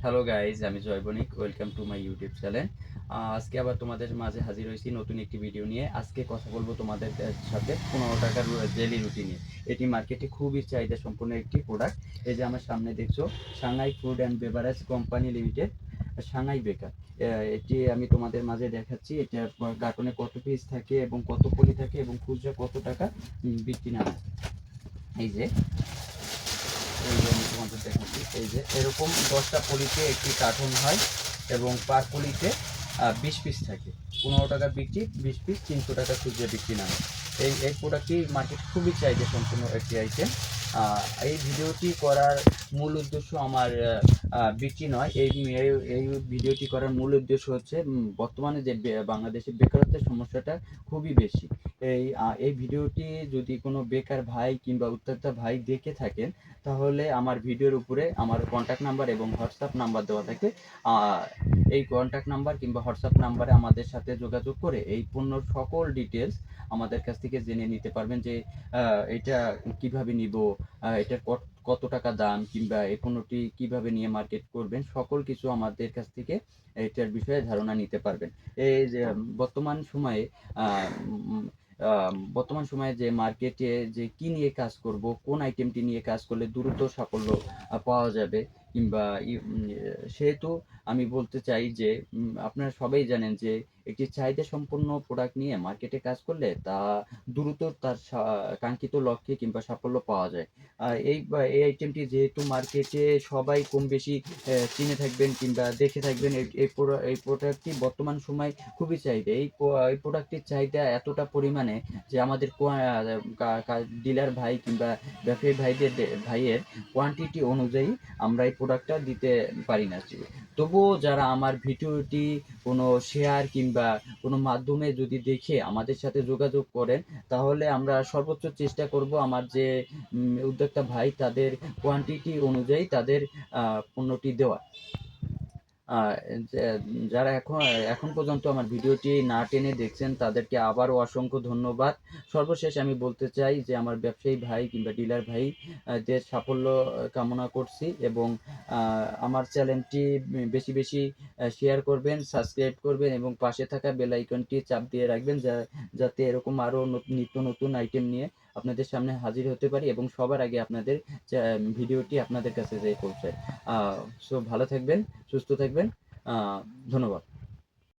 Hello guys, আমি Joy Banik. Welcome to my YouTube channel. আজকে আবার তোমাদের মাঝে হাজির হয়েছি নতুন একটি ভিডিও নিয়ে। আজকে কথা বলবো তোমাদের সাথে 15 টাকার ডেলি রুটি নিয়ে। এটি মার্কেটে খুবই চাহিদা সম্পন্ন একটি প্রোডাক্ট। এই যে আমার সামনে দেখছো, Shanghai food and beverage company limited, Shanghai বেকার। এটি আমি তোমাদের মাঝে দেখাচ্ছি। এটা কার্টনে কত পিস থাকে এবং কত পলি থাকে এবং খুচরা কত টাকা বিক্রি না হয়। এই যে আমি তোমাদের দেখাচ্ছি। এই যে এরকম 10টা পলিতে একটি কার্টন হয় এবং পার পলিতে 20 পিস থাকে। 15 টাকা বিক্রি, 20 পিস 300 টাকা খুচরা বিক্রি না হয়। এই প্রোডাক্টটি মার্কেট খুবই চাহিদা সম্পূর্ণ একটি আইটেম। এই ভিডিওটি করার মূল উদ্দেশ্য আমার বিক্রি নয়। এই ভিডিওটি করার মূল উদ্দেশ্য হচ্ছে বর্তমানে যে বাংলাদেশে বেকারত্বের সমস্যাটা খুবই বেশি। এই ভিডিওটি যদি কোনো বেকার ভাই কিংবা উদ্যোক্তা ভাই দেখে থাকেন, তাহলে আমার ভিডিওর উপরে আমার কন্ট্যাক্ট নাম্বার এবং হোয়াটসঅ্যাপ নাম্বার দেওয়া থাকে। এই কন্ট্যাক্ট নাম্বার কিংবা হোয়াটসঅ্যাপ নাম্বারে আমাদের সাথে যোগাযোগ করে এই পণ্যর সকল ডিটেলস আমাদের কাছ থেকে জেনে নিতে পারবেন যে এটা কিভাবে নিব, এটার কত টাকা দাম, কিংবা এই পণ্যটি কিভাবে নিয়ে মার্কেট করবেন, সকল কিছু আমাদের কাছ থেকে এটার বিষয়ে ধারণা নিতে পারবেন। এই যে বর্তমান সময়ে আহ, উম, বর্তমান সময়ে যে মার্কেটে যে কি নিয়ে কাজ করব, কোন আইটেমটি নিয়ে কাজ করলে দ্রুত সাফল্য পাওয়া যাবে, কিংবা সেহেতু আমি বলতে চাই যে আপনারা সবাই জানেন যে একটি চাহিদা সম্পন্ন প্রোডাক্ট নিয়ে মার্কেটে কাজ করলে তা দ্রুত তার কাঙ্ক্ষিত লক্ষ্যে কিংবা সাফল্য পাওয়া যায়। এই আইটেমটি যেহেতু মার্কেটে সবাই কম বেশি চিনে থাকবেন কিংবা দেখে থাকবেন, এই প্রোডাক্টটি বর্তমান সময় খুবই চাহিদা। এই প্রোডাক্টটির চাহিদা এতটা পরিমাণে যে আমাদের ডিলার ভাই কিংবা ব্যবসায়ী ভাইয়ের কোয়ান্টিটি অনুযায়ী আমরা এই প্রোডাক্টটা দিতে পারি না। তবুও যারা আমার ভিডিওটি কোনো শেয়ার কিংবা কোনো মাধ্যমে যদি দেখে আমাদের সাথে যোগাযোগ করেন, তাহলে আমরা সর্বোচ্চ চেষ্টা করব আমার যে উদ্যোক্তা ভাই তাদের কোয়ান্টিটি অনুযায়ী তাদের পণ্যটি দেওয়া। আহ, যারা এখন পর্যন্ত আমার ভিডিওটি না টেনে দেখছেন, তাদেরকে আবারও অসংখ্য ধন্যবাদ। সর্বশেষ আমি বলতে চাই যে আমার ব্যবসায়ী ভাই কিংবা ডিলার ভাই দের সাফল্য কামনা করছি, এবং আমার চ্যানেলটি বেশি বেশি শেয়ার করবেন, সাবস্ক্রাইব করবেন এবং পাশে থাকা বেল আইকনটি চাপ দিয়ে রাখবেন, যাতে এরকম আরও নিত্য নতুন আইটেম নিয়ে আপনাদের সামনে হাজির হতে পারি এবং সবার আগে আপনাদের ভিডিওটি আপনাদের কাছে যেয়ে পৌঁছায়। সো ভালো থাকবেন, সুস্থ থাকবেন। ধন্যবাদ।